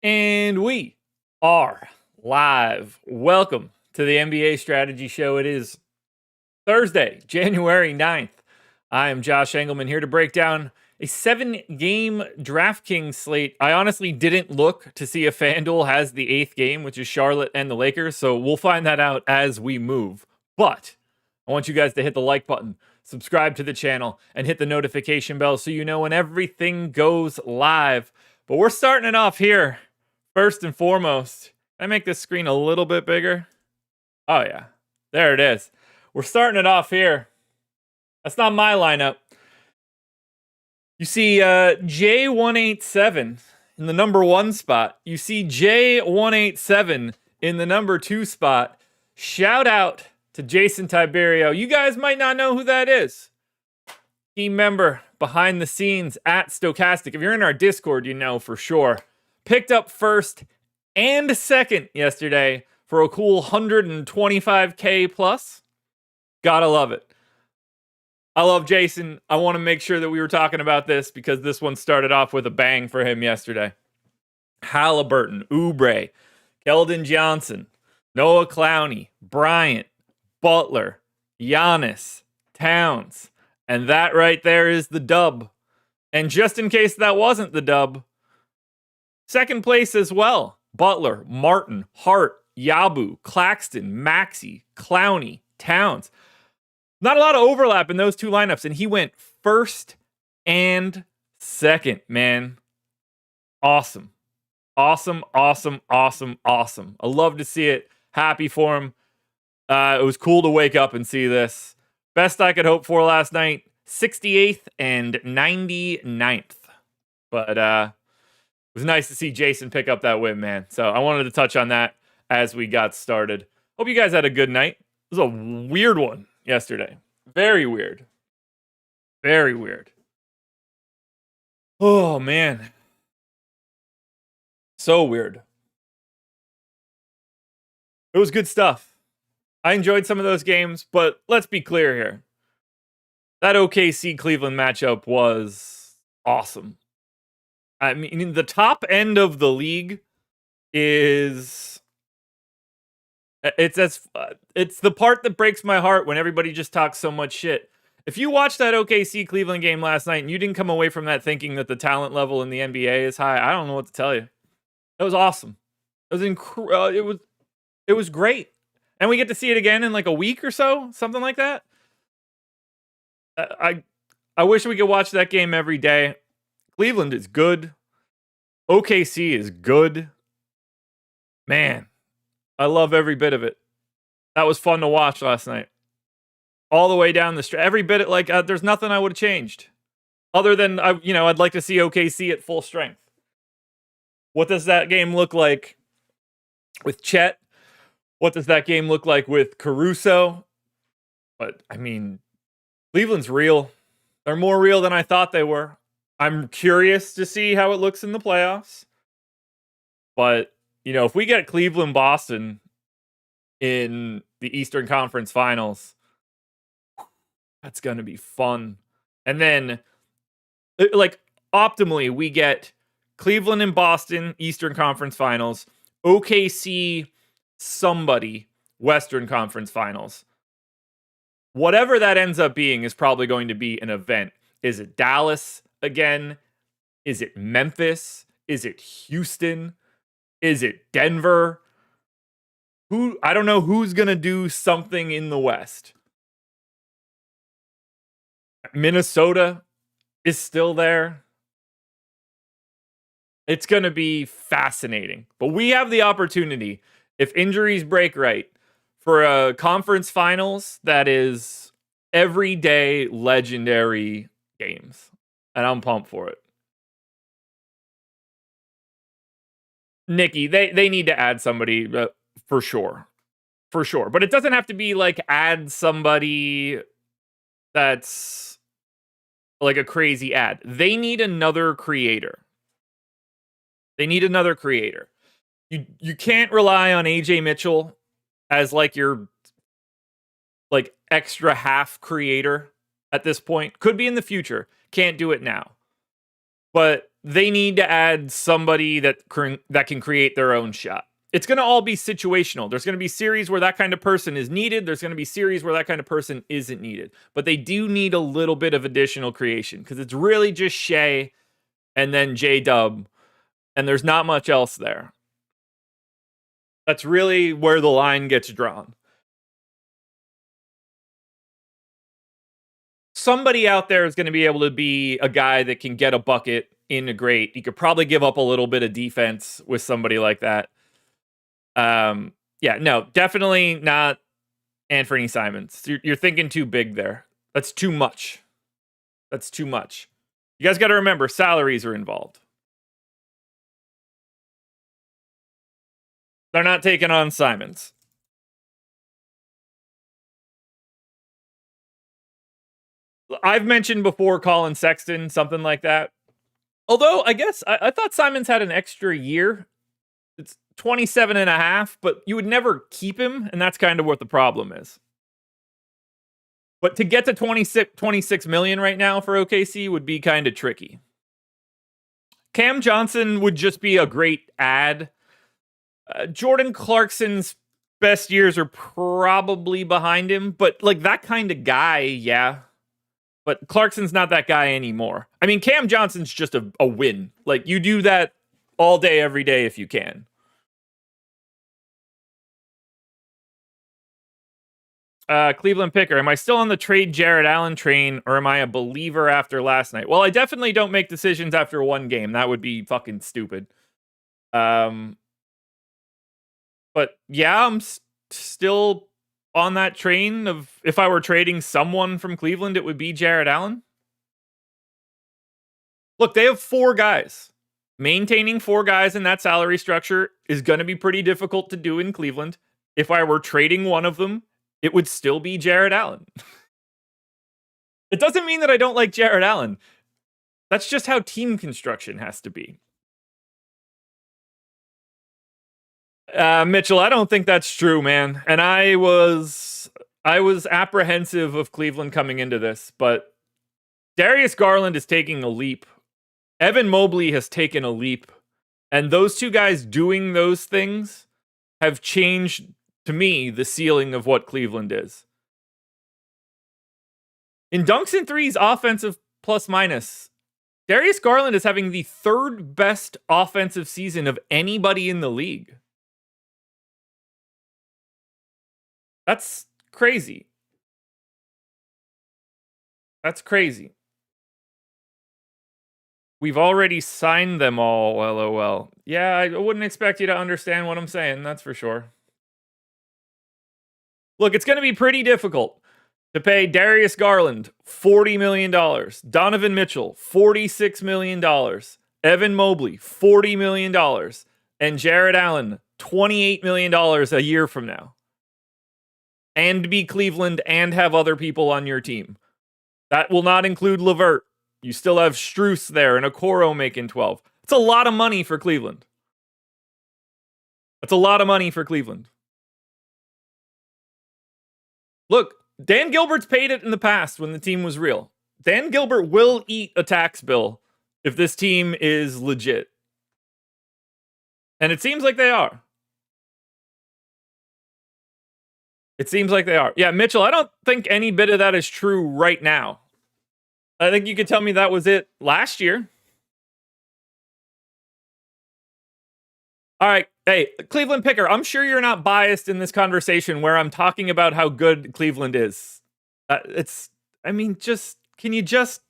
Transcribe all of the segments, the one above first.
And we are live. Welcome to the NBA Strategy Show. It is Thursday, January 9th. I am Josh Engleman here to break down a 7-game DraftKings slate. I honestly didn't look to see if FanDuel has the 8th game, which is Charlotte and the Lakers, so we'll find that out as we move. But I want you guys to hit the like button, subscribe to the channel, and hit the notification bell so you know when everything goes live. But we're starting it off here. First and foremost, can I make this screen a little bit bigger? Oh, yeah. There it is. We're starting it off here. That's not my lineup. You see J187 in the number 1 spot. You see J187 in the number 2 spot. Shout out to Jason Tiberio. You guys might not know who that is. Team member behind the scenes at Stokastic. If you're in our Discord, you know for sure. Picked up first and second yesterday for a cool 125K plus. Gotta love it. I love Jason. I want to make sure that we were talking about this because this one started off with a bang for him yesterday. Halliburton, Oubre, Keldon Johnson, Noah Clowney, Bryant, Butler, Giannis, Towns. And that right there is the dub. And just in case that wasn't the dub, second place as well. Butler, Martin, Hart, Yabu, Claxton, Maxey, Clowney, Towns. Not a lot of overlap in those two lineups, and he went first and second, man. Awesome. Awesome, awesome, awesome, awesome. I love to see it. Happy for him. It was cool to wake up and see this. Best I could hope for last night, 68th and 99th. But it was nice to see Jason pick up that win, man. So I wanted to touch on that as we got started. Hope you guys had a good night. It was a weird one yesterday. Very weird. Very weird. Oh, man. So weird. It was good stuff. I enjoyed some of those games, but let's be clear here. That OKC Cleveland matchup was awesome. I mean, the top end of the league is... It's the part that breaks my heart when everybody just talks so much shit. If you watched that OKC Cleveland game last night and you didn't come away from that thinking that the talent level in the NBA is high, I don't know what to tell you. It was awesome. It was it was great. And we get to see it again in like a week or so, something like that. I wish we could watch that game every day. Cleveland is good. OKC is good. Man, I love every bit of it. That was fun to watch last night. All the way down the stretch. Every bit, there's nothing I would have changed. Other than, I'd like to see OKC at full strength. What does that game look like with Chet? What does that game look like with Caruso? But, I mean, Cleveland's real. They're more real than I thought they were. I'm curious to see how it looks in the playoffs. But, if we get Cleveland-Boston in the Eastern Conference Finals, that's going to be fun. And then, optimally, we get Cleveland and Boston, Eastern Conference Finals, OKC, somebody, Western Conference Finals. Whatever that ends up being is probably going to be an event. Is it Dallas again? Is it Memphis? Is it Houston? Is it Denver? I don't know who's going to do something in the West. Minnesota is still there. It's going to be fascinating. But we have the opportunity, if injuries break right, for a conference finals that is everyday legendary games. And I'm pumped for it. Nikki, they need to add somebody for sure. For sure. But it doesn't have to be add somebody that's like a crazy ad. They need another creator. You can't rely on AJ Mitchell as your extra half creator at this point. Could be in the future. Can't do it now. But they need to add somebody that can create their own shot. It's going to all be situational. There's going to be series where that kind of person is needed. There's going to be series where that kind of person isn't needed. But they do need a little bit of additional creation because it's really just Shea and then J-Dub, and there's not much else there. That's really where the line gets drawn. Somebody out there is going to be able to be a guy that can get a bucket, integrate. You could probably give up a little bit of defense with somebody like that. Yeah, no, definitely not Anthony Simons. You're thinking too big there. That's too much. That's too much. You guys got to remember, salaries are involved. They're not taking on Simons. I've mentioned before Colin Sexton, something like that. Although, I guess, I thought Simons had an extra year. It's 27 and a half, but you would never keep him, and that's kind of what the problem is. But to get to 26 million right now for OKC would be kind of tricky. Cam Johnson would just be a great add. Jordan Clarkson's best years are probably behind him, but like that kind of guy, yeah. But Clarkson's not that guy anymore. I mean, Cam Johnson's just a win. Like, you do that all day, every day if you can. Cleveland Picker, am I still on the trade Jared Allen train, or am I a believer after last night? Well, I definitely don't make decisions after one game. That would be fucking stupid. But yeah, I'm still on that train of if I were trading someone from Cleveland, it would be Jared Allen. Look, they have 4 guys. Maintaining 4 guys in that salary structure is going to be pretty difficult to do in Cleveland. If I were trading one of them, it would still be Jared Allen. It doesn't mean that I don't like Jared Allen. That's just how team construction has to be. Mitchell, I don't think that's true, man. And I was apprehensive of Cleveland coming into this, but Darius Garland is taking a leap. Evan Mobley has taken a leap. And those 2 guys doing those things have changed, to me, the ceiling of what Cleveland is. In dunks and threes, offensive plus minus, Darius Garland is having the 3rd best offensive season of anybody in the league. That's crazy. That's crazy. We've already signed them all, LOL. Yeah, I wouldn't expect you to understand what I'm saying, that's for sure. Look, it's going to be pretty difficult to pay Darius Garland $40 million, Donovan Mitchell $46 million, Evan Mobley $40 million, and Jared Allen $28 million a year from now. And be Cleveland and have other people on your team. That will not include LeVert. You still have Strus there and Okoro making 12. It's a lot of money for Cleveland. That's a lot of money for Cleveland. Look, Dan Gilbert's paid it in the past when the team was real. Dan Gilbert will eat a tax bill if this team is legit. And it seems like they are. It seems like they are. Yeah, Mitchell, I don't think any bit of that is true right now. I think you could tell me that was it last year. All right. Hey, Cleveland Picker, I'm sure you're not biased in this conversation where I'm talking about how good Cleveland is. Can you just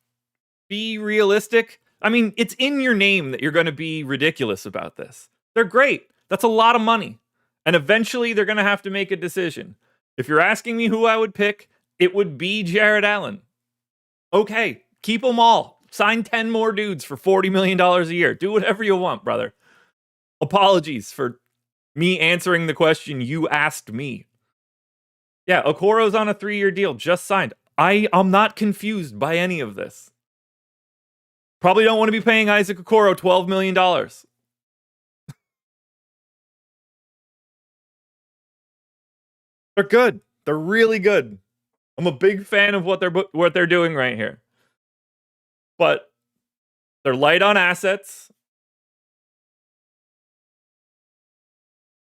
be realistic? I mean, it's in your name that you're going to be ridiculous about this. They're great. That's a lot of money. And eventually they're going to have to make a decision. If you're asking me who I would pick, it would be Jared Allen. Okay, keep them all. Sign 10 more dudes for $40 million a year. Do whatever you want, brother. Apologies for me answering the question you asked me. Yeah, Okoro's on a 3-year deal, just signed. I'm not confused by any of this. Probably don't want to be paying Isaac Okoro $12 million. They're good. They're really good. I'm a big fan of what they're doing right here. But They're light on assets.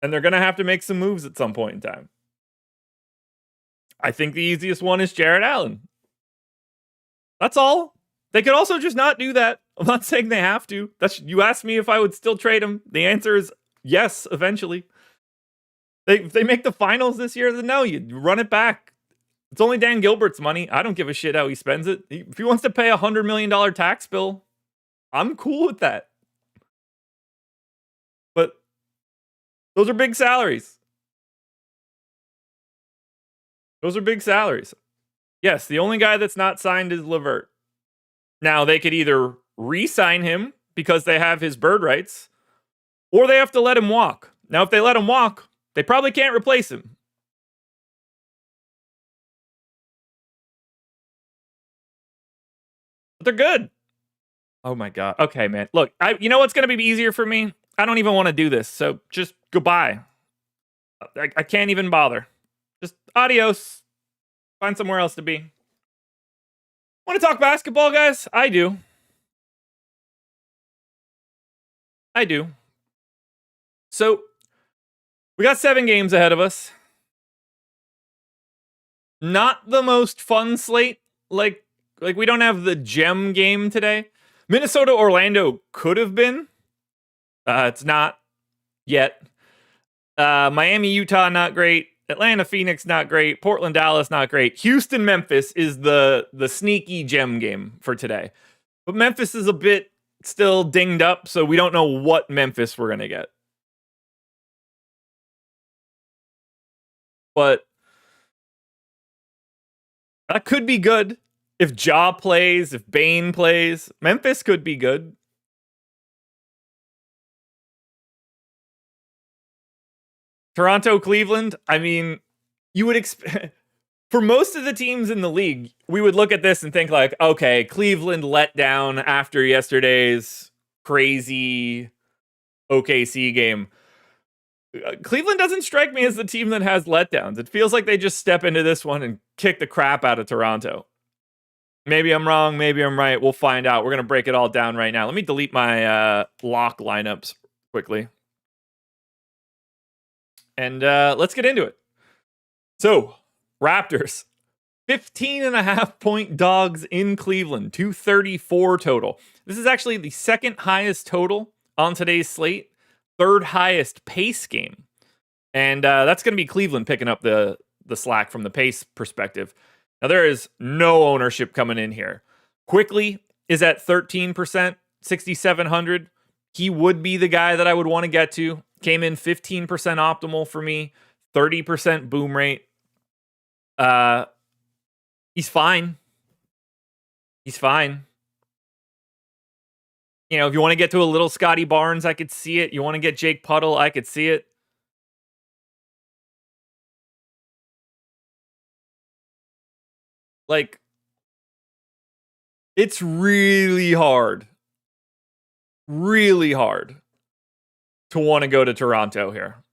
And they're going to have to make some moves at some point in time. I think the easiest one is Jarrett Allen. That's all. They could also just not do that. I'm not saying they have to. You asked me if I would still trade him. The answer is yes, eventually. If they make the finals this year, then no, you run it back. It's only Dan Gilbert's money. I don't give a shit how he spends it. If he wants to pay $100 million tax bill, I'm cool with that. But those are big salaries. Those are big salaries. Yes, the only guy that's not signed is LeVert. Now, they could either re-sign him because they have his bird rights, or they have to let him walk. Now, if they let him walk, they probably can't replace him. But they're good. Oh my God. Okay, man. Look, you know what's going to be easier for me? I don't even want to do this, so just goodbye. I can't even bother. Just adios. Find somewhere else to be. Want to talk basketball, guys? I do. So, we got 7 games ahead of us. Not the most fun slate. Like we don't have the gem game today. Minnesota Orlando could have been. It's not yet. Miami Utah not great. Atlanta Phoenix not great. Portland Dallas not great. Houston Memphis is the sneaky gem game for today. But Memphis is a bit still dinged up, so we don't know what Memphis we're going to get. But that could be good. If Ja plays, if Bane plays, Memphis could be good. Toronto, Cleveland, I mean, you would expect... For most of the teams in the league, we would look at this and think like, okay, Cleveland let down after yesterday's crazy OKC game. Cleveland doesn't strike me as the team that has letdowns. It feels like they just step into this one and kick the crap out of Toronto. Maybe I'm wrong. Maybe I'm right. We'll find out. We're going to break it all down right now. Let me delete my lock lineups quickly. And let's get into it. So, Raptors, 15.5 point dogs in Cleveland, 234 total. This is actually the second highest total on today's slate, third highest pace game. And that's going to be Cleveland picking up the slack from the pace perspective. Now, there is no ownership coming in here. Quickly is at 13%, 6,700. He would be the guy that I would want to get to. Came in 15% optimal for me, 30% boom rate. He's fine. He's fine. You know, if you want to get to a little Scotty Barnes, I could see it. You want to get Jake Puddle, I could see it. Like, it's really hard to want to go to Toronto here.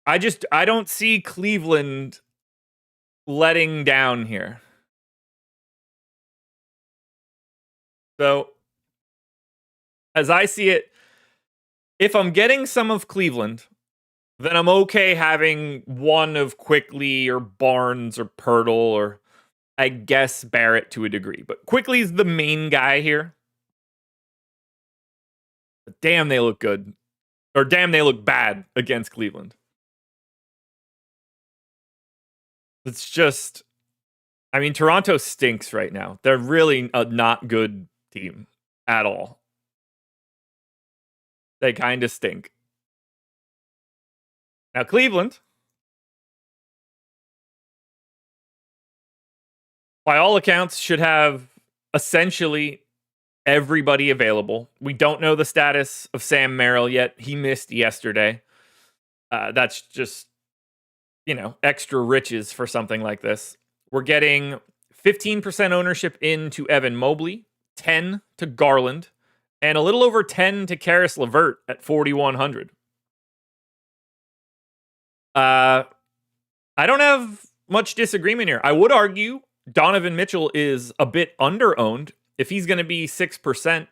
I don't see Cleveland letting down here. So, as I see it, if I'm getting some of Cleveland, then I'm okay having one of Quickly or Barnes or Pirtle or I guess Barrett to a degree. But Quickly's the main guy here. But damn, they look good. Or damn, they look bad against Cleveland. It's just... I mean, Toronto stinks right now. They're really a not good team at all. They kind of stink. Now, Cleveland, by all accounts, should have essentially everybody available. We don't know the status of Sam Merrill yet. He missed yesterday. That's just, you know, extra riches for something like this. We're getting 15% ownership into Evan Mobley, 10 to Garland, and a little over 10 to Karis LeVert at 4,100. I don't have much disagreement here. I would argue Donovan Mitchell is a bit under-owned. if he's going to be 6%,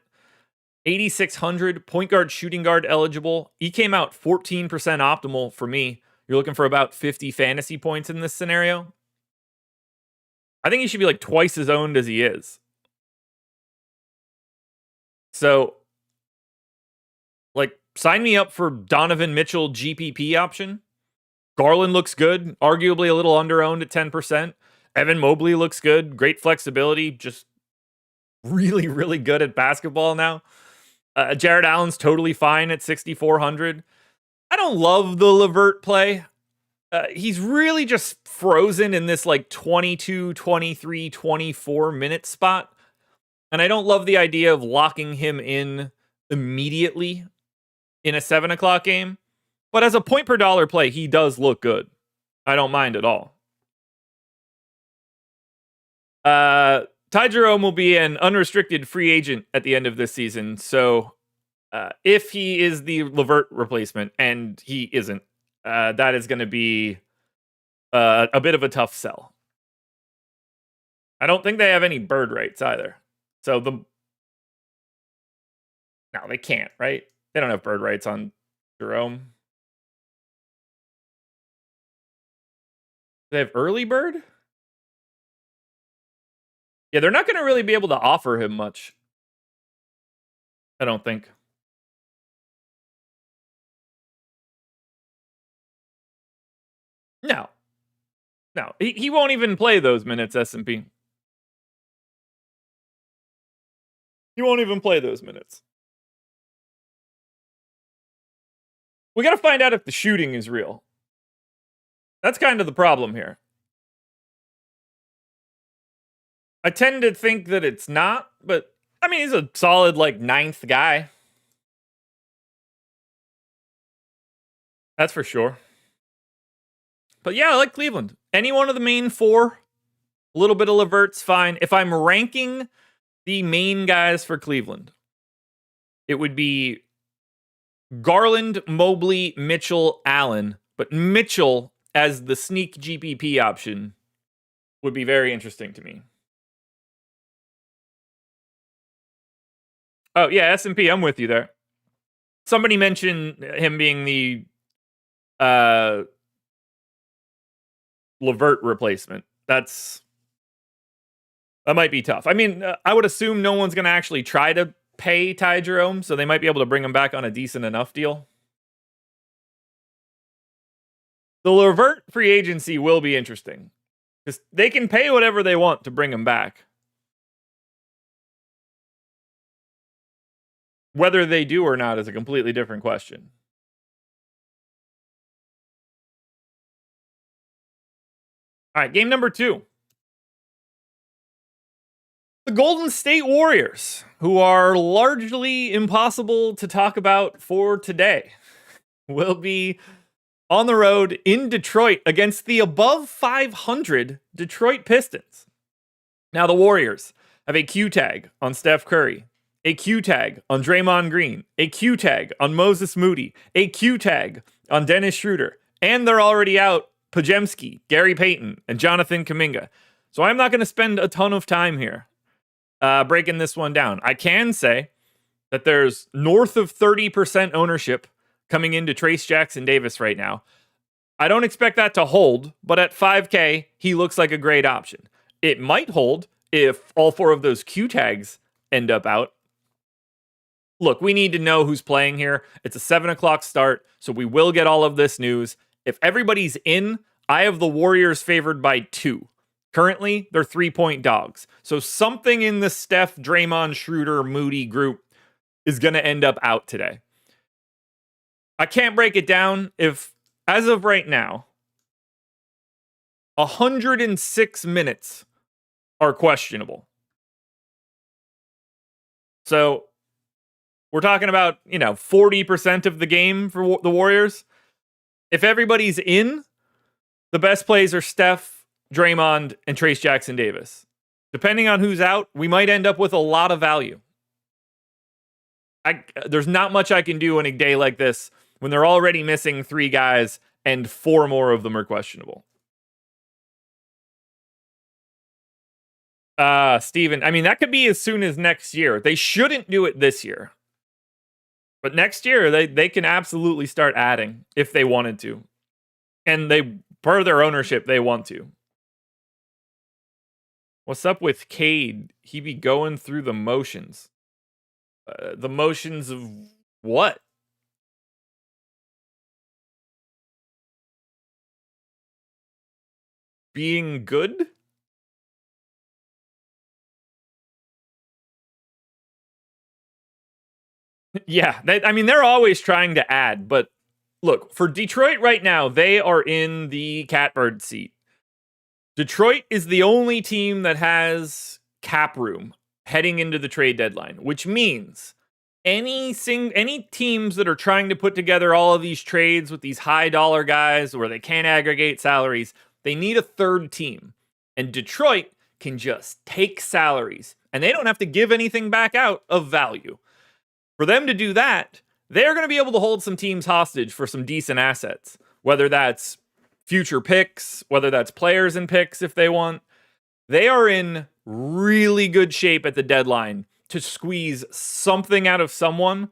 8,600, point guard, shooting guard eligible. He came out 14% optimal for me. You're looking for about 50 fantasy points in this scenario. I think he should be like twice as owned as he is. So, like, sign me up for Donovan Mitchell GPP option. Garland looks good, arguably a little under-owned at 10%. Evan Mobley looks good, great flexibility, just really, really good at basketball now. Jared Allen's totally fine at 6,400. I don't love the LeVert play. He's really just frozen in this like 22, 23, 24 minute spot. And I don't love the idea of locking him in immediately in a 7 o'clock game. But as a point per dollar play, he does look good. I don't mind at all. Ty Jerome will be an unrestricted free agent at the end of this season. So if he is the LeVert replacement, and he isn't, that is going to be a bit of a tough sell. I don't think they have any bird rights either. So no, they can't, right? They don't have bird rights on Jerome. They have early bird? Yeah, they're not going to really be able to offer him much. I don't think. No. He won't even play those minutes, S&P. He won't even play those minutes. We got to find out if the shooting is real. That's kind of the problem here. I tend to think that it's not, but I mean, he's a solid like 9th guy. That's for sure. But yeah, I like Cleveland. Any one of the main 4, a little bit of LeVert's fine. If I'm ranking the main guys for Cleveland, it would be Garland, Mobley, Mitchell, Allen. But Mitchell as the sneak GPP option would be very interesting to me. Oh, yeah, S&P, I'm with you there. Somebody mentioned him being the LeVert replacement. That might be tough. I mean, I would assume no one's going to actually try to pay Ty Jerome, so they might be able to bring him back on a decent enough deal. The LeVert free agency will be interesting because they can pay whatever they want to bring him back. Whether they do or not is a completely different question. All right, game number 2. The Golden State Warriors, who are largely impossible to talk about for today, will be on the road in Detroit against the above 500 Detroit Pistons. Now, the Warriors have a Q tag on Steph Curry, a Q tag on Draymond Green, a Q tag on Moses Moody, a Q tag on Dennis Schroeder, and they're already out Pajemski, Gary Payton, and Jonathan Kuminga. So I'm not going to spend a ton of time here breaking this one down. I can say that there's north of 30% ownership coming into Trace Jackson Davis right now. I don't expect that to hold, but at 5K, he looks like a great option. It might hold if all 4 of those Q tags end up out. Look, we need to know who's playing here. It's a 7 o'clock start, so we will get all of this news. If everybody's in, I have the Warriors favored by 2. Currently, they're 3-point dogs. So something in the Steph, Draymond, Schroeder, Moody group is going to end up out today. I can't break it down if, as of right now, 106 minutes are questionable. So we're talking about, 40% of the game for the Warriors. If everybody's in, the best plays are Steph, Draymond, and Trace Jackson Davis. Depending on who's out, we might end up with a lot of value. There's not much I can do in a day like this when they're already missing 3 guys and 4 more of them are questionable. Steven, I mean, that could be as soon as next year. They shouldn't do it this year. But next year, they can absolutely start adding if they wanted to. And per their ownership, they want to. What's up with Cade? He be going through the motions. The motions of what? Being good? Yeah, I mean, they're always trying to add, but look, for Detroit right now, they are in the catbird seat. Detroit is the only team that has cap room heading into the trade deadline, which means any teams that are trying to put together all of these trades with these high dollar guys where they can't aggregate salaries, they need a third team. And Detroit can just take salaries, and they don't have to give anything back out of value. For them to do that, they're going to be able to hold some teams hostage for some decent assets, whether that's future picks, whether that's players and picks if they want. They are in really good shape at the deadline to squeeze something out of someone,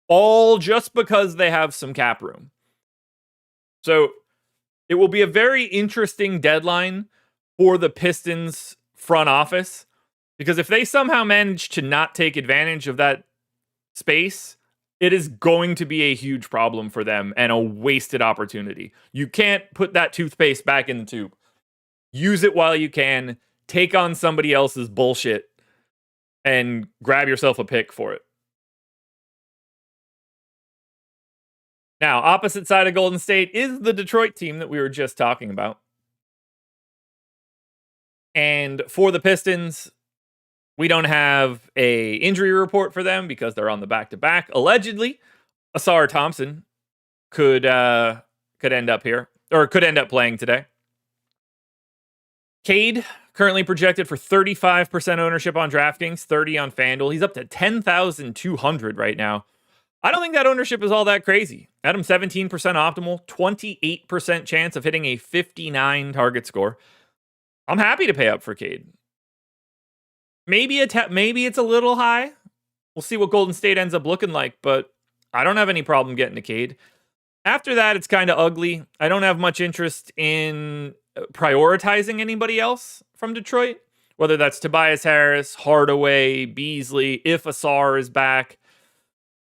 all just because they have some cap room. So it will be a very interesting deadline for the Pistons front office, because if they somehow manage to not take advantage of that space, it is going to be a huge problem for them and a wasted opportunity. You can't put that toothpaste back in the tube. Use it while you can. Take on somebody else's bullshit and grab yourself a pick for it. Now, opposite side of Golden State is the Detroit team that we were just talking about. And for the Pistons, we don't have a injury report for them because they're on the back-to-back. Allegedly, Asar Thompson could end up here, or could end up playing today. Cade, currently projected for 35% ownership on DraftKings, 30 on FanDuel. He's up to 10,200 right now. I don't think that ownership is all that crazy. At him 17% optimal, 28% chance of hitting a 59 target score. I'm happy to pay up for Cade. Maybe it's a little high. We'll see what Golden State ends up looking like, but I don't have any problem getting to Cade. After that, it's kind of ugly. I don't have much interest in prioritizing anybody else from Detroit, whether that's Tobias Harris, Hardaway, Beasley, if Asar is back.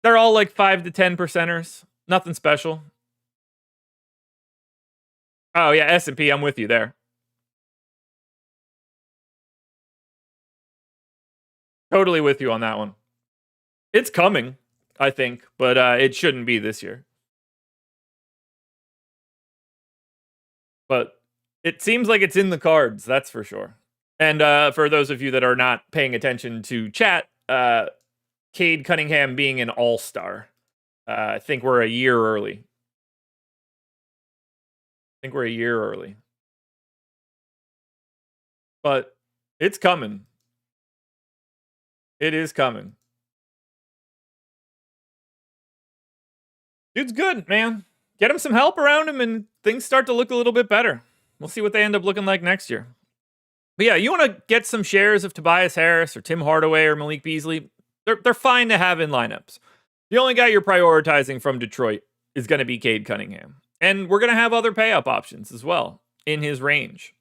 They're all like 5 to 10 percenters. Nothing special. Oh, yeah, S&P, I'm with you there. Totally with you on that one. It's coming, I think, but it shouldn't be this year. But it seems like it's in the cards, that's for sure. And for those of you that are not paying attention to chat, Cade Cunningham being an all-star. I think we're a year early. But it's coming. It is coming. Dude's good, man. Get him some help around him and things start to look a little bit better. We'll see what they end up looking like next year. But yeah, you want to get some shares of Tobias Harris or Tim Hardaway or Malik Beasley. They're fine to have in lineups. The only guy you're prioritizing from Detroit is going to be Cade Cunningham. And we're going to have other pay-up options as well in his range.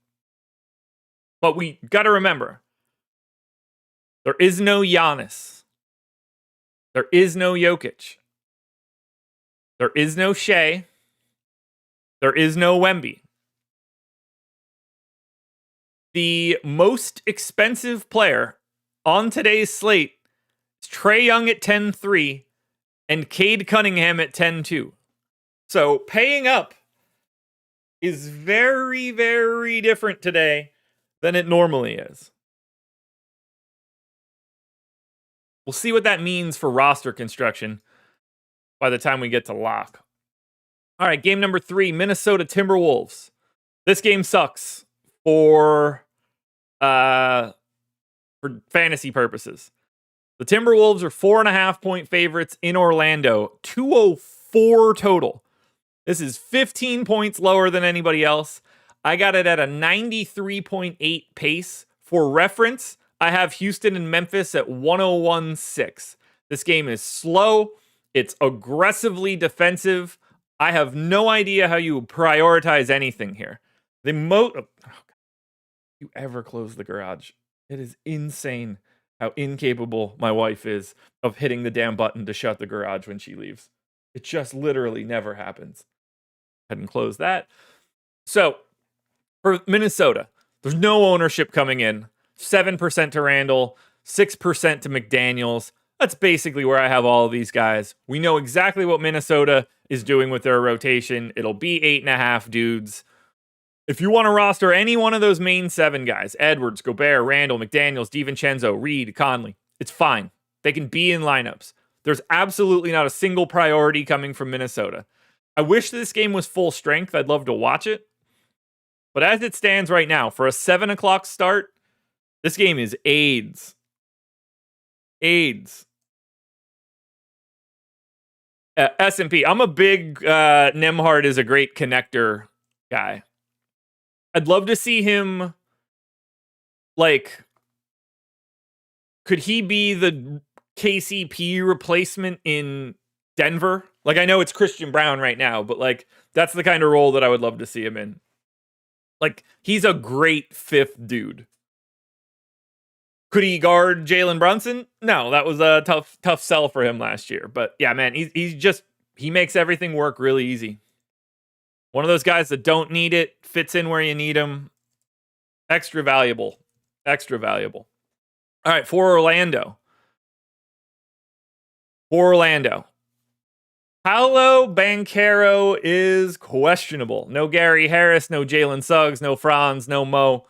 But we got to remember, there is no Giannis. There is no Jokic. There is no Shea. There is no Wemby. The most expensive player on today's slate is Trae Young at 10-3 and Cade Cunningham at 10-2. So paying up is very, very different today than it normally is. We'll see what that means for roster construction by the time we get to lock. All right, game number 3, Minnesota Timberwolves. This game sucks for fantasy purposes. The Timberwolves are 4.5-point favorites in Orlando, 204 total. This is 15 points lower than anybody else. I got it at a 93.8 pace For reference, I have Houston and Memphis at 101.6. This game is slow. It's aggressively defensive. I have no idea how you prioritize anything here. You ever close the garage? It is insane how incapable my wife is of hitting the damn button to shut the garage when she leaves. It just literally never happens. I hadn't closed that. So, for Minnesota, there's no ownership coming in. 7% to Randall, 6% to McDaniels. That's basically where I have all of these guys. We know exactly what Minnesota is doing with their rotation. It'll be 8.5 dudes. If you want to roster any one of those main 7 guys, Edwards, Gobert, Randall, McDaniels, DiVincenzo, Reed, Conley, it's fine. They can be in lineups. There's absolutely not a single priority coming from Minnesota. I wish this game was full strength. I'd love to watch it. But as it stands right now, for a 7 o'clock start, this game is AIDS. AIDS. S&P. I'm a big Nembhard is a great connector guy. I'd love to see him, like, could he be the KCP replacement in Denver? Like, I know it's Christian Brown right now, but, like, that's the kind of role that I would love to see him in. Like, he's a great 5th dude. Could he guard Jalen Brunson? No, that was a tough sell for him last year. But, yeah, man, he makes everything work really easy. One of those guys that don't need it, fits in where you need him. Extra valuable. Extra valuable. All right, for Orlando. Paolo Banchero is questionable. No Gary Harris, no Jalen Suggs, no Franz, no Mo.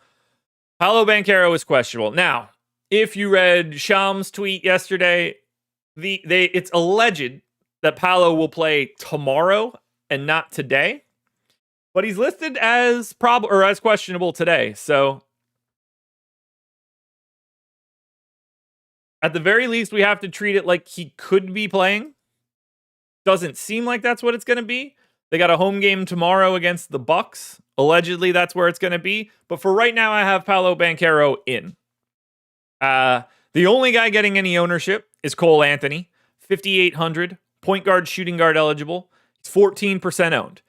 Paolo Banchero is questionable. Now, if you read Sham's tweet yesterday, it's alleged that Paolo will play tomorrow and not today. But he's listed as as questionable today. So at the very least, we have to treat it like he could be playing. Doesn't seem like that's what it's going to be. They got a home game tomorrow against the Bucks. Allegedly, that's where it's going to be. But for right now, I have Paolo Banchero in. The only guy getting any ownership is Cole Anthony. 5,800. Point guard, shooting guard eligible. He's 14% owned.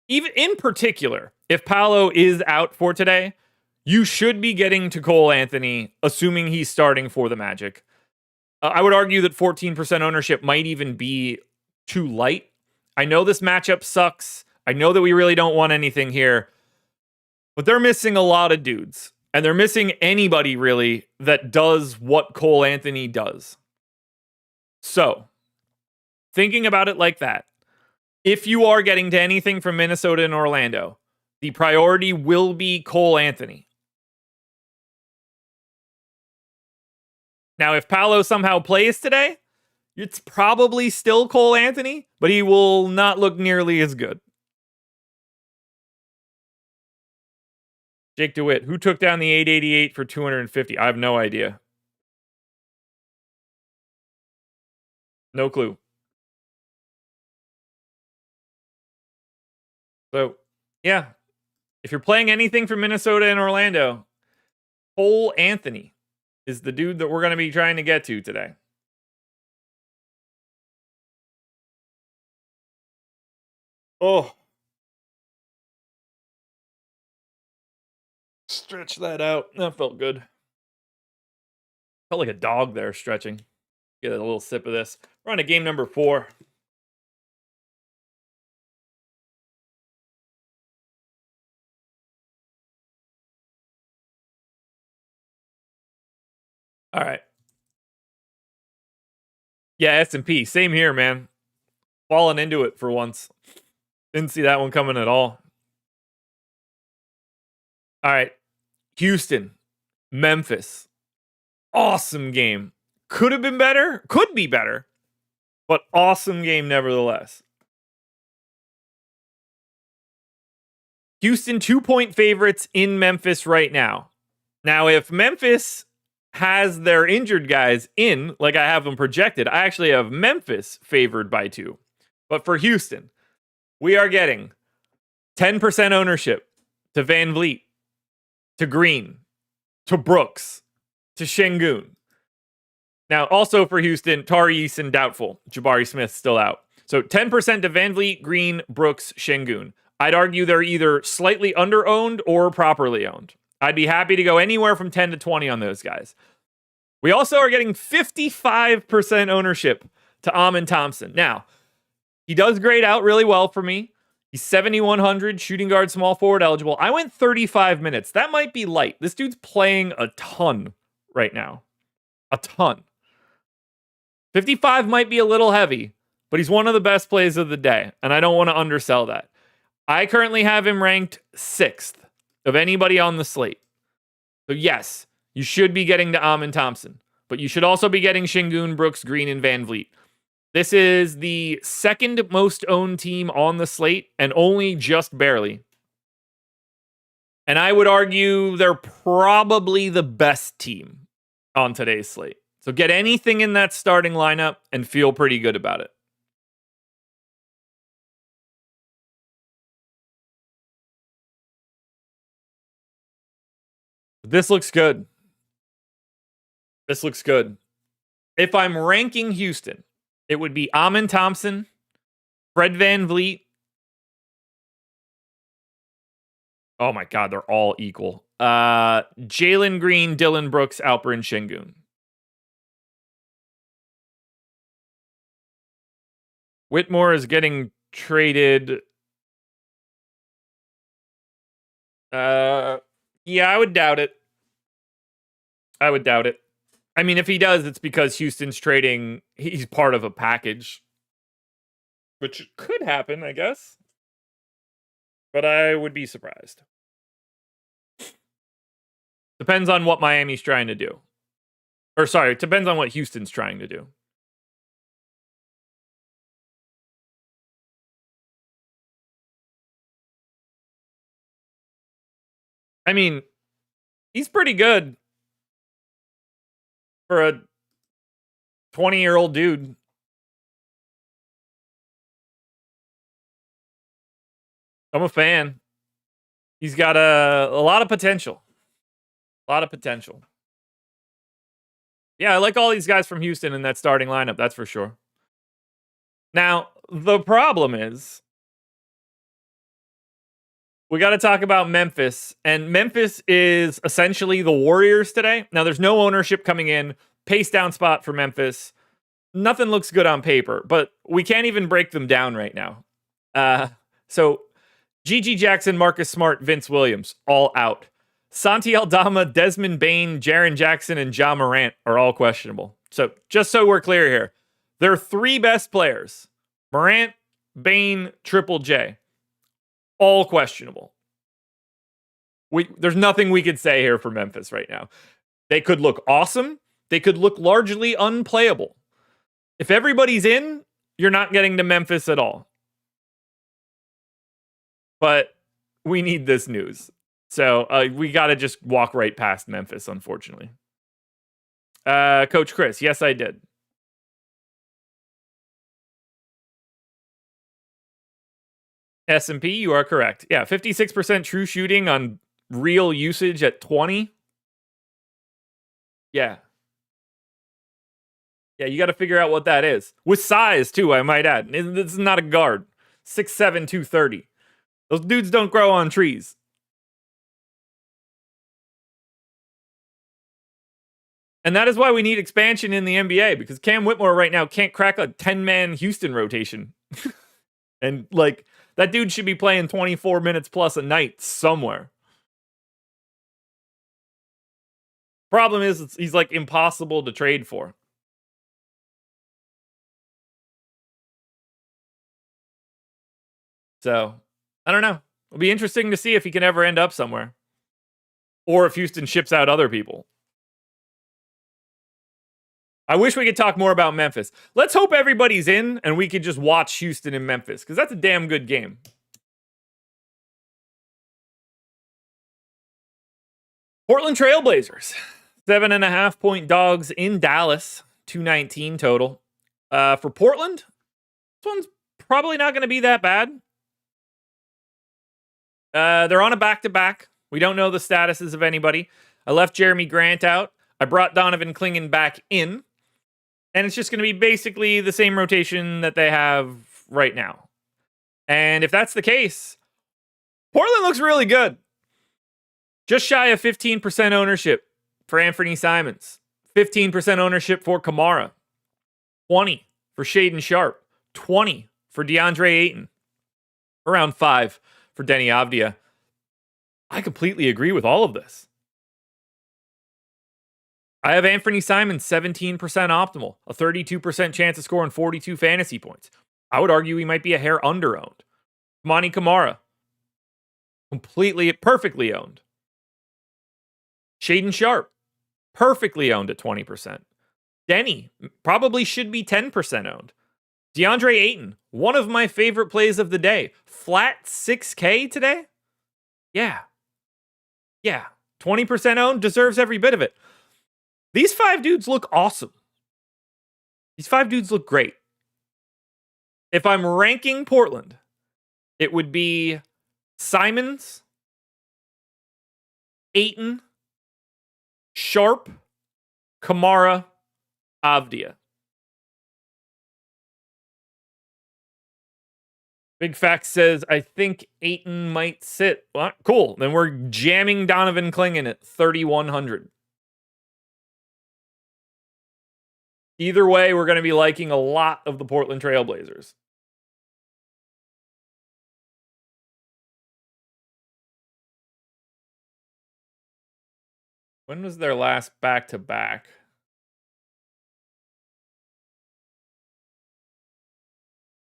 Even in particular, if Paolo is out for today, you should be getting to Cole Anthony, assuming he's starting for the Magic. I would argue that 14% ownership might even be too light. I know this matchup sucks. I know that we really don't want anything here. But they're missing a lot of dudes. And they're missing anybody, really, that does what Cole Anthony does. So, thinking about it like that, if you are getting to anything from Minnesota and Orlando, the priority will be Cole Anthony. Now, if Paolo somehow plays today, it's probably still Cole Anthony, but he will not look nearly as good. Jake DeWitt, who took down the 888 for 250? I have no idea. No clue. So, yeah. If you're playing anything from Minnesota and Orlando, Cole Anthony is the dude that we're going to be trying to get to today. Oh. Stretch that out. That felt good. Felt like a dog there stretching. Get a little sip of this. We're on to game number 4. All right. Yeah, S&P. Same here, man. Falling into it for once. Didn't see that one coming at all. All right. Houston. Memphis. Awesome game. Could have been better. Could be better. But awesome game nevertheless. Houston 2-point favorites in Memphis right now. Now, if Memphis has their injured guys in, like I have them projected, I actually have Memphis favored by 2. But for Houston, we are getting 10% ownership to Van Vliet, to Green, to Brooks to Şengün. Now, also for Houston, Tari Eason doubtful. Jabari Smith still out. So 10% to VanVleet, Green, Brooks, Şengün. I'd argue they're either slightly under-owned or properly owned. I'd be happy to go anywhere from 10 to 20 on those guys. We also are getting 55% ownership to Amen Thompson. Now, he does grade out really well for me. He's 7,100, shooting guard, small forward eligible. I went 35 minutes. That might be light. This dude's playing a ton right now. A ton. 55 might be a little heavy, but he's one of the best plays of the day, and I don't want to undersell that. I currently have him ranked 6th of anybody on the slate. So yes, you should be getting to Amen Thompson, but you should also be getting Şengün, Brooks, Green, and VanVleet. This is the second most owned team on the slate, and only just barely. And I would argue they're probably the best team on today's slate. So get anything in that starting lineup and feel pretty good about it. This looks good. This looks good. If I'm ranking Houston, it would be Amen Thompson, Fred VanVleet. Oh my God, they're all equal. Jalen Green, Dylan Brooks, Alperen Şengün. Whitmore is getting traded. Yeah, I would doubt it. I would doubt it. I mean, if he does, it's because Houston's trading. He's part of a package, which could happen, I guess. But I would be surprised. Depends on what Miami's trying to do. Or sorry, it depends on what Houston's trying to do. I mean, he's pretty good for a 20-year-old dude. I'm a fan. He's got a lot of potential. A lot of potential. Yeah, I like all these guys from Houston in that starting lineup, that's for sure. Now, the problem is we got to talk about Memphis, and Memphis is essentially the Warriors today. Now, there's no ownership coming in. Pace down spot for Memphis. Nothing looks good on paper, but we can't even break them down right now. So, Gigi Jackson, Marcus Smart, Vince Williams, all out. Santi Aldama, Desmond Bane, Jaren Jackson, and Ja Morant are all questionable. So, just so we're clear here, their three best players, Morant, Bane, Triple J, all questionable. There's nothing we could say here for Memphis right now. They could look awesome. They could look largely unplayable. If everybody's in, you're not getting to Memphis at all. But we need this news. So we got to just walk right past Memphis, unfortunately. Coach Chris, yes, I did. S&P, you are correct. Yeah, 56% true shooting on real usage at 20. Yeah. Yeah, you got to figure out what that is. With size, too, I might add. This is not a guard. 6'7", 230. Those dudes don't grow on trees. And that is why we need expansion in the NBA, because Cam Whitmore right now can't crack a 10-man Houston rotation. And, like, that dude should be playing 24 minutes plus a night somewhere. Problem is, he's, like, impossible to trade for. So, I don't know. It'll be interesting to see if he can ever end up somewhere. Or if Houston ships out other people. I wish we could talk more about Memphis. Let's hope everybody's in and we could just watch Houston and Memphis, because that's a damn good game. Portland Trailblazers. 7.5 point dogs in Dallas. 219 total. For Portland, this one's probably not going to be that bad. They're on a back-to-back. We don't know the statuses of anybody. I left Jeremy Grant out. I brought Donovan Clingan back in. And it's just going to be basically the same rotation that they have right now. And if that's the case, Portland looks really good. Just shy of 15% ownership for Anthony Simons. 15% ownership for Kamara. 20 for Shaden Sharp. 20 for DeAndre Ayton. Around 5 for Denny Avdia. I completely agree with all of this. I have Anthony Simons 17% optimal, a 32% chance of scoring 42 fantasy points. I would argue he might be a hair under-owned. Monty Kamara, perfectly owned. Shaden Sharp, perfectly owned at 20%. Denny probably should be 10% owned. DeAndre Ayton, one of my favorite plays of the day. Flat 6K today? Yeah. 20% owned, deserves every bit of it. These 5 dudes look awesome. These 5 dudes look great. If I'm ranking Portland, it would be Simons, Ayton, Sharp, Kamara, Avdia. Big Fact says, I think Ayton might sit. Well, cool. Then we're jamming Donovan Clingan at 3,100. Either way, we're going to be liking a lot of the Portland Trailblazers. When was their last back-to-back?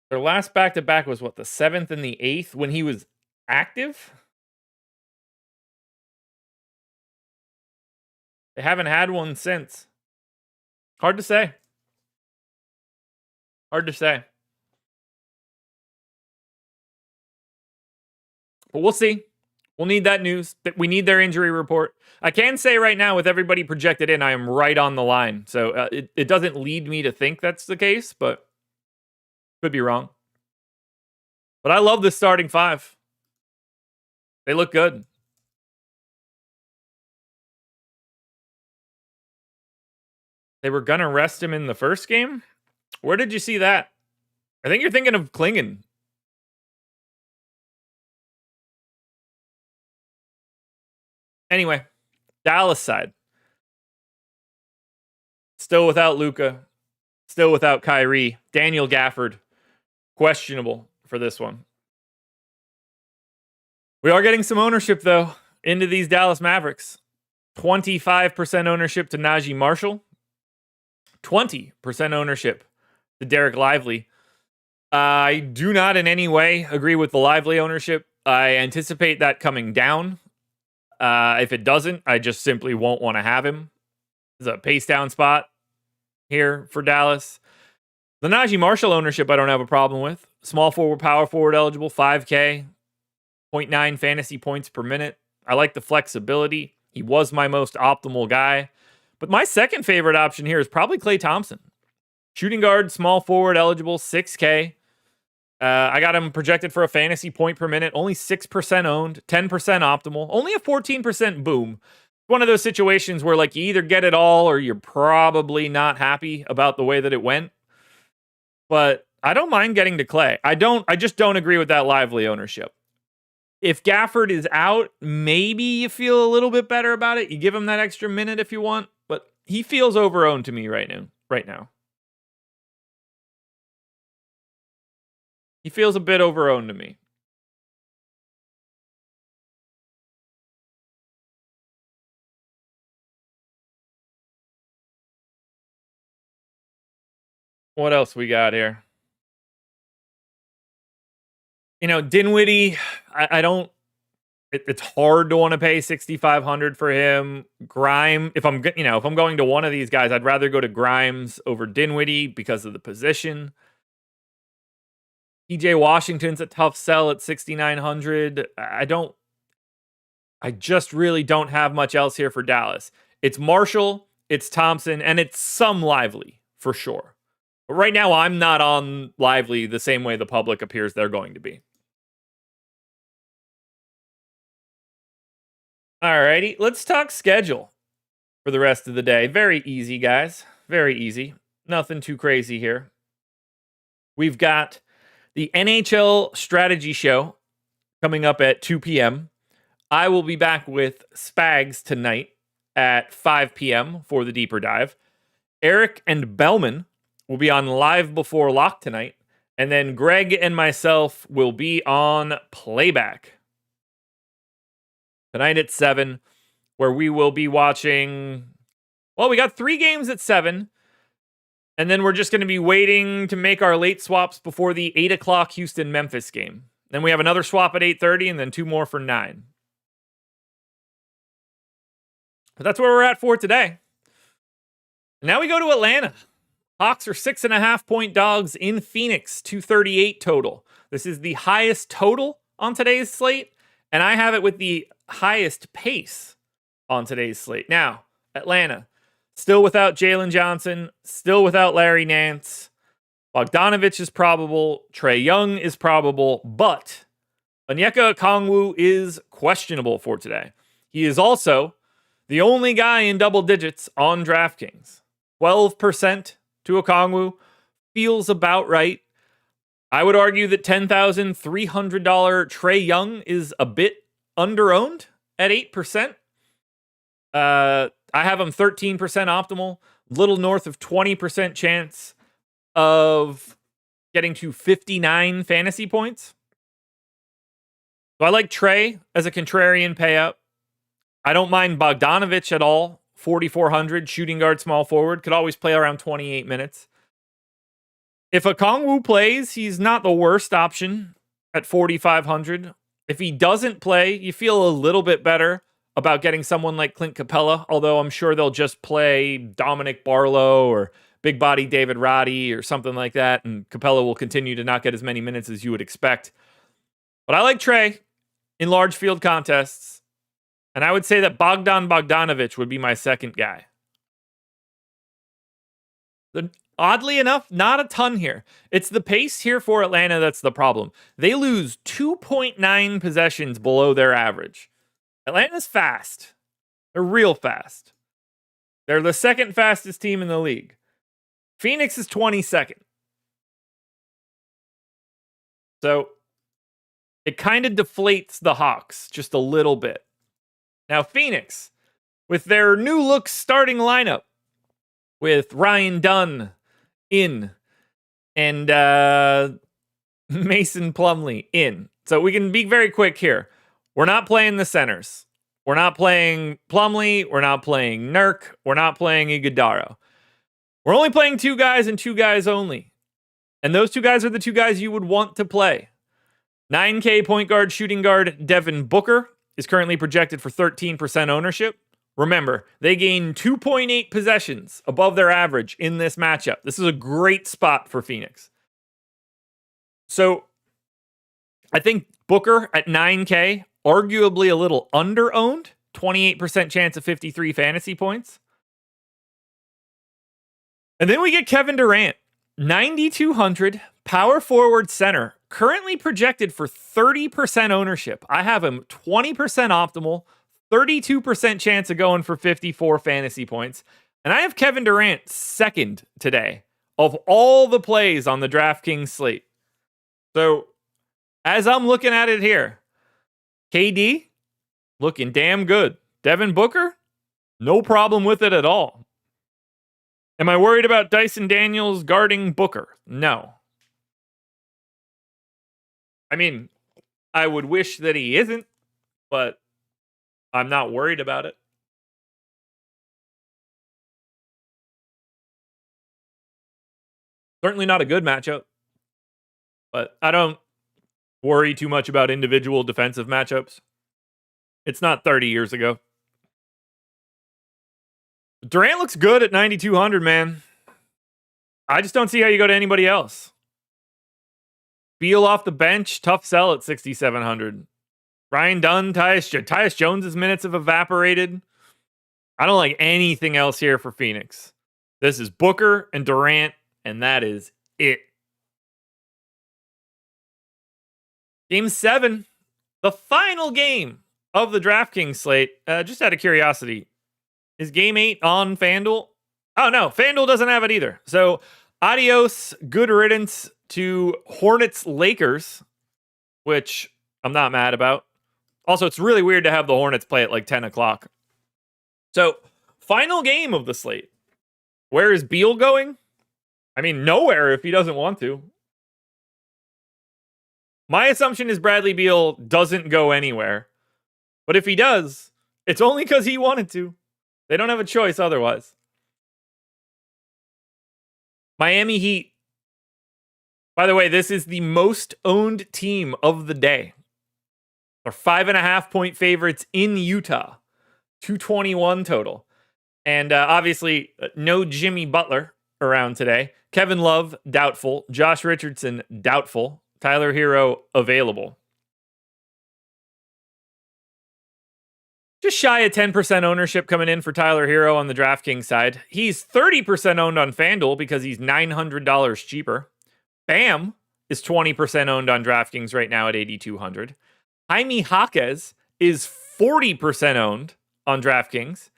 Their last back-to-back was what, the 7th and the 8th when he was active? They haven't had one since. Hard to say. But we'll see. We'll need that news. We need their injury report. I can say right now, with everybody projected in, I am right on the line. So it doesn't lead me to think that's the case, but could be wrong. But I love this starting 5. They look good. They were going to rest him in the first game? Where did you see that? I think you're thinking of Clingan. Anyway, Dallas side. Still without Luka. Still without Kyrie. Daniel Gafford. Questionable for this one. We are getting some ownership, though, into these Dallas Mavericks. 25% ownership to Najee Marshall. 20% ownership to Derek Lively. I do not in any way agree with the Lively ownership. I anticipate that coming down. If it doesn't, I just simply won't want to have him. It's a pace down spot here for Dallas. The Najee Marshall ownership I don't have a problem with. Small forward, power forward eligible, 5K, 0.9 fantasy points per minute. I like the flexibility. He was my most optimal guy. But my second favorite option here is probably Klay Thompson. Shooting guard, small forward eligible, 6K. I got him projected for a fantasy point per minute, only 6% owned, 10% optimal, only a 14% boom. One of those situations where like you either get it all or you're probably not happy about the way that it went. But I don't mind getting to Klay. I just don't agree with that Lively ownership. If Gafford is out, maybe you feel a little bit better about it. You give him that extra minute if you want, but he feels overowned to me right now. He feels a bit overowned to me. What else we got here? You know, Dinwiddie, I don't. It's hard to want to pay $6,500 for him. If I'm going to one of these guys, I'd rather go to Grimes over Dinwiddie because of the position. PJ Washington's a tough sell at $6,900. I just really don't have much else here for Dallas. It's Marshall, it's Thompson, and it's some Lively for sure. But right now, I'm not on Lively the same way the public appears they're going to be. Alrighty, let's talk schedule for the rest of the day. Very easy, guys. Very easy. Nothing too crazy here. We've got the NHL strategy show coming up at 2 p.m. I will be back with Spags tonight at 5 p.m. for the deeper dive. Eric and Bellman will be on live before lock tonight. And then Greg and myself will be on playback tonight at 7, where we will be watching. Well, we got 3 games at 7. And then we're just going to be waiting to make our late swaps before the 8 o'clock Houston-Memphis game. Then we have another swap at 8:30 and then 2 more for 9. But that's where we're at for today. Now we go to Atlanta. Hawks are 6.5-point dogs in Phoenix, 238 total. This is the highest total on today's slate, and I have it with the highest pace on today's slate. Now, Atlanta, still without Jalen Johnson, still without Larry Nance. Bogdanovich is probable, Trae Young is probable, but Onyeka Okongwu is questionable for today. He is also the only guy in double digits on DraftKings. 12% to Okongwu feels about right. I would argue that $10,300 Trae Young is a bit underowned at 8%. I have him 13% optimal, little north of 20% chance of getting to 59 fantasy points. So I like Trae as a contrarian payout. I don't mind Bogdanovich at all. 4,400 shooting guard, small forward, could always play around 28 minutes. If Okongwu plays, he's not the worst option at 4,500. If he doesn't play, you feel a little bit better about getting someone like Clint Capella, although I'm sure they'll just play Dominic Barlow or big body David Roddy or something like that, and Capella will continue to not get as many minutes as you would expect. But I like Trae in large field contests. And I would say that Bogdanovich would be my second guy. Oddly enough, not a ton here. It's the pace here for Atlanta that's the problem. They lose 2.9 possessions below their average. Atlanta's fast. They're real fast. They're the second fastest team in the league. Phoenix is 22nd. So it kind of deflates the Hawks just a little bit. Now, Phoenix, with their new look starting lineup, with Ryan Dunn in and Mason Plumlee in. So we can be very quick here. We're not playing the centers. We're not playing Plumlee. We're not playing Nurk. We're not playing Iguodala. We're only playing 2 guys and 2 guys only. And those 2 guys are the 2 guys you would want to play. 9K point guard, shooting guard Devin Booker is currently projected for 13% ownership. Remember, they gain 2.8 possessions above their average in this matchup. This is a great spot for Phoenix. So I think Booker at 9K, arguably a little under-owned. 28% chance of 53 fantasy points. And then we get Kevin Durant, 9,200, power forward center, currently projected for 30% ownership. I have him 20% optimal, 32% chance of going for 54 fantasy points. And I have Kevin Durant second today of all the plays on the DraftKings slate. So as I'm looking at it here, KD looking damn good. Devin Booker, no problem with it at all. Am I worried about Dyson Daniels guarding Booker? No. I mean, I would wish that he isn't, but I'm not worried about it. Certainly not a good matchup, but I don't worry too much about individual defensive matchups. It's not 30 years ago. Durant looks good at 9,200, man. I just don't see how you go to anybody else. Beal off the bench, tough sell at 6,700. Ryan Dunn, Tyus Jones' minutes have evaporated. I don't like anything else here for Phoenix. This is Booker and Durant, and that is it. Game 7, the final game of the DraftKings slate, just out of curiosity, is Game 8 on FanDuel? Oh, no, FanDuel doesn't have it either. So, adios, good riddance to Hornets Lakers, which I'm not mad about. Also, it's really weird to have the Hornets play at like 10 o'clock. So, final game of the slate. Where is Beal going? I mean, nowhere if he doesn't want to. My assumption is Bradley Beal doesn't go anywhere. But if he does, it's only because he wanted to. They don't have a choice otherwise. Miami Heat. By the way, this is the most owned team of the day. They're 5.5-point favorites in Utah. 221 total. And obviously, no Jimmy Butler around today. Kevin Love, doubtful. Josh Richardson, doubtful. Tyler Hero, available. Just shy of 10% ownership coming in for Tyler Hero on the DraftKings side. He's 30% owned on FanDuel because he's $900 cheaper. Bam is 20% owned on DraftKings right now at $8,200. Jaime Jaquez is 40% owned on DraftKings.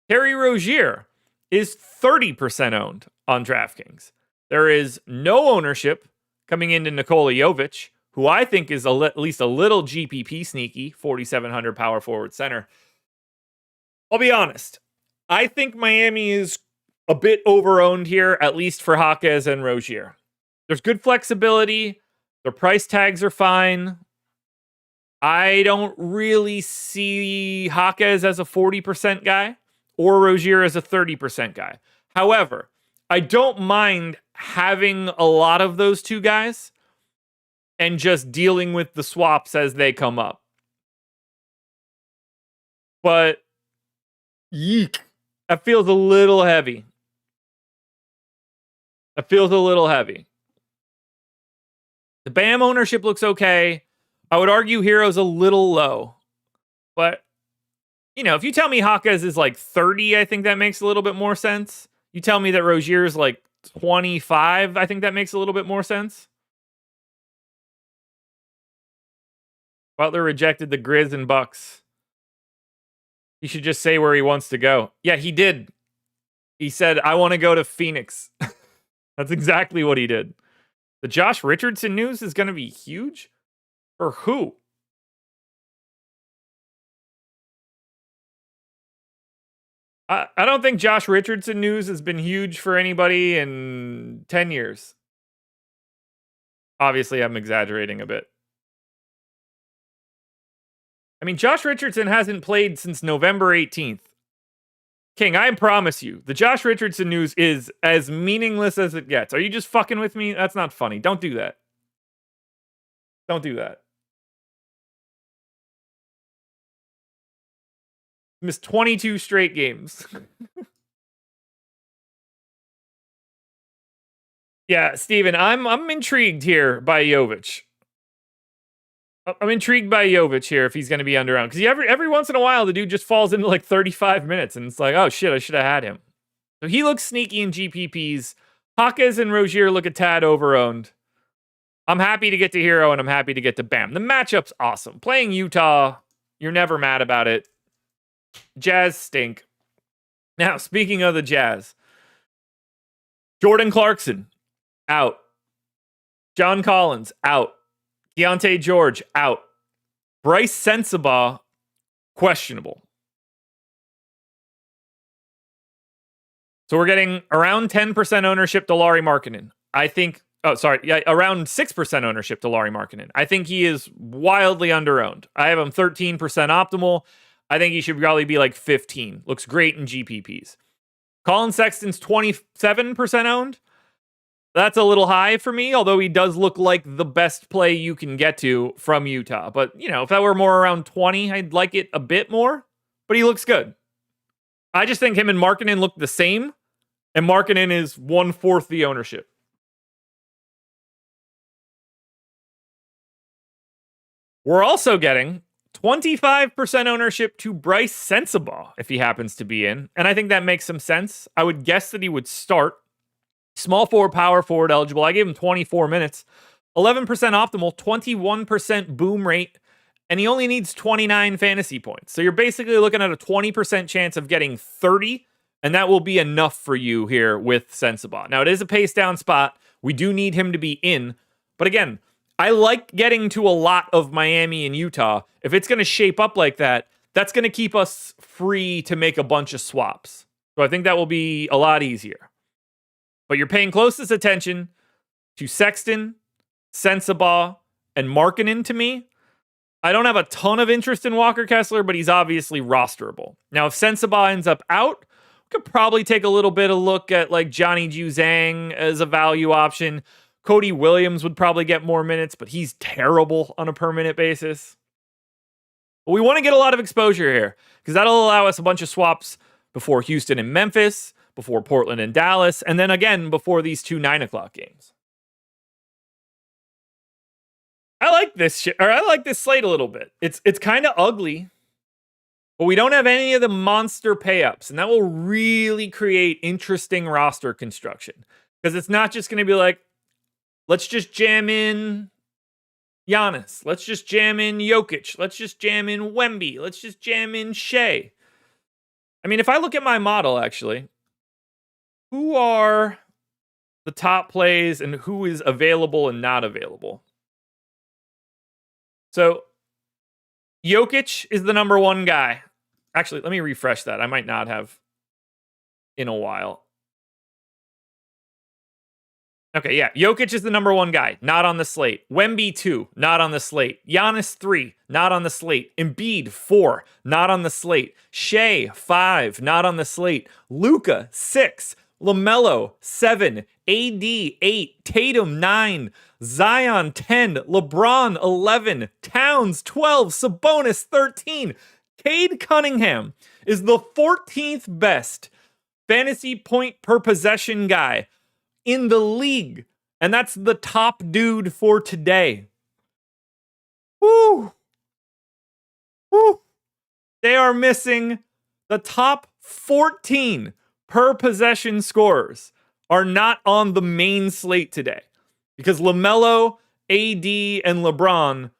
Terry Rozier is 30% owned on DraftKings. There is no ownership coming into Nikola Jovic, who I think is at least a little GPP sneaky, 4,700 power forward center. I'll be honest. I think Miami is a bit over-owned here, at least for Jaquez and Rozier. There's good flexibility. Their price tags are fine. I don't really see Jaquez as a 40% guy or Rozier as a 30% guy. However, I don't mind having a lot of those two guys and just dealing with the swaps as they come up. But, yeek, that feels a little heavy. That feels a little heavy. The Bam ownership looks okay. I would argue Hero's a little low. But, you know, if you tell me Jaquez is like 30, I think that makes a little bit more sense. You tell me that Rozier is like 25, I think that makes a little bit more sense. Butler rejected the Grizz and Bucks. He should just say where he wants to go. Yeah, he did. He said, I want to go to Phoenix. That's exactly what he did. The Josh Richardson news is going to be huge? For who? I don't think Josh Richardson news has been huge for anybody in 10 years. Obviously, I'm exaggerating a bit. I mean, Josh Richardson hasn't played since November 18th. King, I promise you, the Josh Richardson news is as meaningless as it gets. Are you just fucking with me? That's not funny. Don't do that. Don't do that. Missed 22 straight games. Yeah, Steven, I'm intrigued here by Jovic. I'm intrigued by Jovic here if he's going to be underowned. Because every once in a while, the dude just falls into like 35 minutes. And it's like, oh shit, I should have had him. So he looks sneaky in GPPs. Jaquez and Rozier look a tad overowned. I'm happy to get to Hero and I'm happy to get to Bam. The matchup's awesome. Playing Utah, you're never mad about it. Jazz stink. Now, speaking of the Jazz, Jordan Clarkson, out. John Collins, out. Deontay George, out. Bryce Sensabaugh, questionable. So we're getting around 10% ownership to Lauri Markkanen. I think, around 6% ownership to Lauri Markkanen. I think he is wildly underowned. I have him 13% optimal. I think he should probably be like 15. Looks great in GPPs. Colin Sexton's 27% owned. That's a little high for me, although he does look like the best play you can get to from Utah. But, you know, if that were more around 20, I'd like it a bit more. But he looks good. I just think him and Markkanen look the same. And Markkanen is 1/4 the ownership. We're also getting 25% ownership to Bryce Sensabaugh if he happens to be in. And I think that makes some sense. I would guess that he would start. Small forward, power forward eligible. I gave him 24 minutes. 11% optimal, 21% boom rate. and he only needs 29 fantasy points. So you're basically looking at a 20% chance of getting 30, and that will be enough for you here with Sensabaugh. Now, it is a pace down spot. We do need him to be in. But again, I like getting to a lot of Miami and Utah. If it's going to shape up like that, that's going to keep us free to make a bunch of swaps. So I think that will be a lot easier. But you're paying closest attention to Sexton, Sensabaugh, and Markkanen to me. I don't have a ton of interest in Walker Kessler, but he's obviously rosterable. Now, if Sensabaugh ends up out, we could probably take a little bit of look at like Johnny Juzang as a value option. Cody Williams would probably get more minutes, but he's terrible on a per minute basis. But we want to get a lot of exposure here because that'll allow us a bunch of swaps before Houston and Memphis, before Portland and Dallas, and then again before these 2 9:00 games. I like this slate a little bit. It's kind of ugly, but we don't have any of the monster pay-ups, and that will really create interesting roster construction. Because it's not just going to be like, let's just jam in Giannis. Let's just jam in Jokic. Let's just jam in Wemby. Let's just jam in Shea. I mean, if I look at my model, actually, who are the top plays and who is available and not available? So, Jokic is the number one guy. Actually, let me refresh that. I might not have in a while. Okay, yeah. Jokic is the number one guy. Not on the slate. Wemby 2, not on the slate. Giannis 3, not on the slate. Embiid 4, not on the slate. Shea 5, not on the slate. Luka 6. LaMelo 7. AD 8. Tatum 9. Zion 10. LeBron 11. Towns 12. Sabonis 13. Cade Cunningham is the 14th best fantasy point per possession guy in the league. And that's the top dude for today. Woo! Woo! They are missing the top 14 per possession scorers are not on the main slate today because LaMelo, AD, and LeBron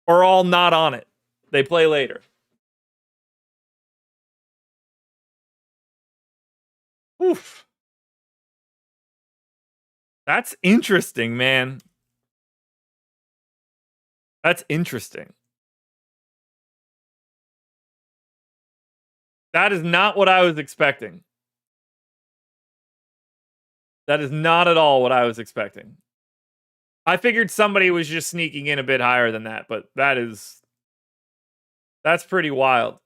are all not on it. They play later. Oof. That's interesting, man. That's interesting. That is not what I was expecting. That is not at all what I was expecting. I figured somebody was just sneaking in a bit higher than that, but that's pretty wild.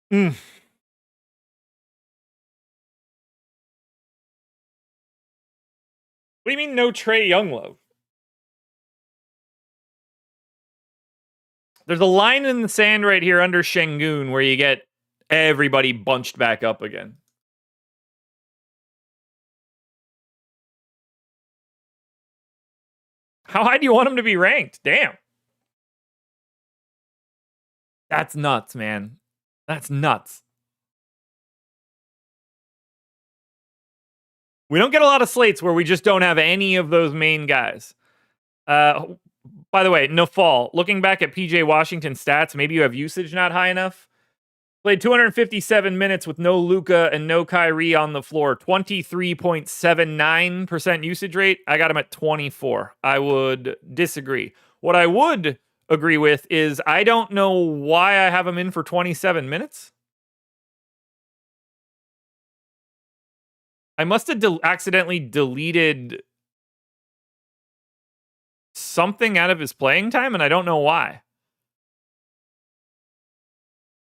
What do you mean no Trae Young love? There's a line in the sand right here under Şengün where you get everybody bunched back up again. How high do you want him to be ranked? Damn. That's nuts, man. That's nuts. We don't get a lot of slates where we just don't have any of those main guys. By the way, no fall. Looking back at PJ Washington's stats, maybe you have usage not high enough. Played 257 minutes with no Luka and no Kyrie on the floor. 23.79% usage rate. I got him at 24. I would disagree. What I would agree with is I don't know why I have him in for 27 minutes. I must have accidentally deleted something out of his playing time, and I don't know why.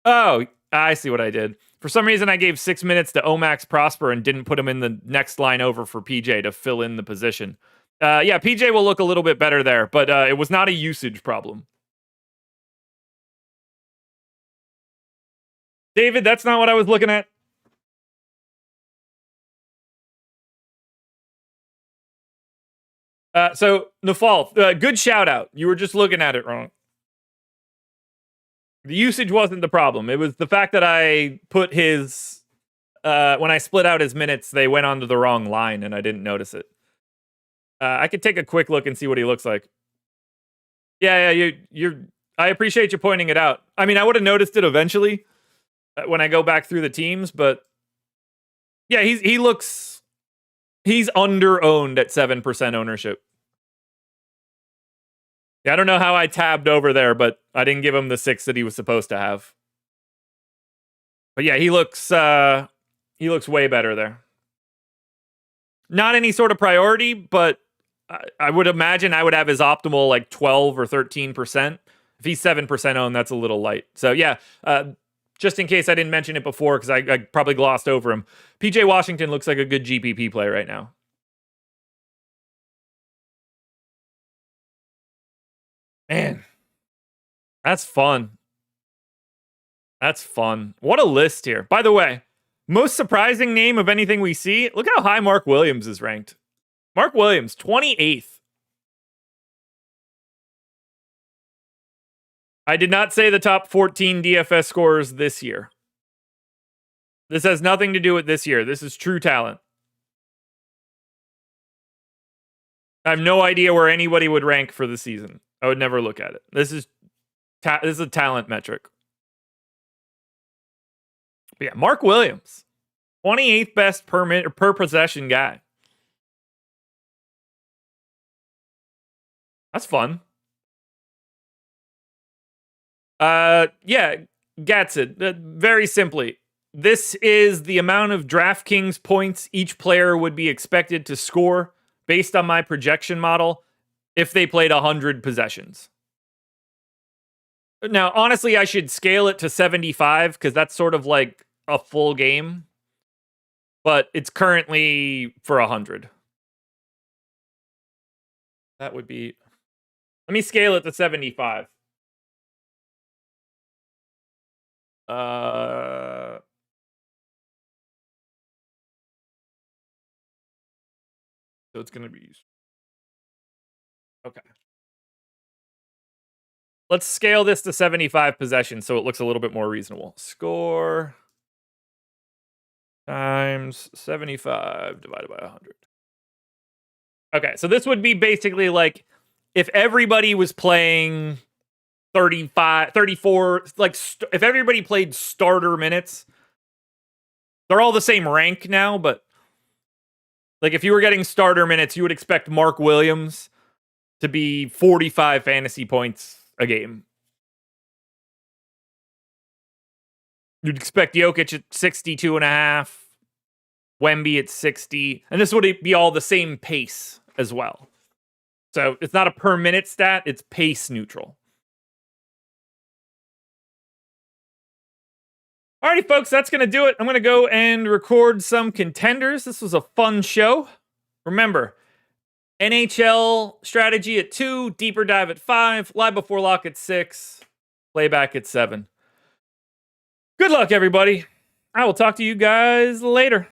Oh, I see what I did. For some reason, I gave 6 minutes to Omax Prosper and didn't put him in the next line over for PJ to fill in the position. Yeah, PJ will look a little bit better there, but it was not a usage problem. David, that's not what I was looking at. So, Nafal, good shout out. You were just looking at it wrong. The usage wasn't the problem. It was the fact that I put his when I split out his minutes, they went onto the wrong line, and I didn't notice it. I could take a quick look and see what he looks like. Yeah, you're. I appreciate you pointing it out. I mean, I would have noticed it eventually when I go back through the teams, but yeah, he's under-owned at 7% ownership. Yeah, I don't know how I tabbed over there, but I didn't give him the 6 that he was supposed to have. But yeah, he looks way better there. Not any sort of priority, but I would imagine I would have his optimal like 12 or 13%. If he's 7% owned, that's a little light. So yeah, just in case I didn't mention it before, because I probably glossed over him. PJ Washington looks like a good GPP play right now. Man, that's fun. That's fun. What a list here. By the way, most surprising name of anything we see. Look how high Mark Williams is ranked. Mark Williams, 28th. I did not say the top 14 DFS scorers this year. This has nothing to do with this year. This is true talent. I have no idea where anybody would rank for the season. I would never look at it. This is a talent metric. But yeah, Mark Williams, 28th best per possession guy. That's fun. Yeah, gets it. Very simply, this is the amount of DraftKings points each player would be expected to score based on my projection model if they played 100 possessions. Now, honestly, I should scale it to 75 because that's sort of like a full game. But it's currently for 100. That would be... Let me scale it to 75. So it's going to be... Okay. Let's scale this to 75 possessions so it looks a little bit more reasonable. Score times 75 divided by 100. Okay, so this would be basically like if everybody was playing 35, 34, like if everybody played starter minutes, they're all the same rank now, but like if you were getting starter minutes, you would expect Mark Williams to be 45 fantasy points a game. You'd expect Jokic at 62.5, Wemby at 60, and this would be all the same pace as well. So it's not a per minute stat, it's pace neutral. Alrighty, folks, that's going to do it. I'm going to go and record some contenders. This was a fun show. Remember, NHL strategy at 2, deeper dive at 5, live before lock at 6, playback at 7. Good luck, everybody. I will talk to you guys later.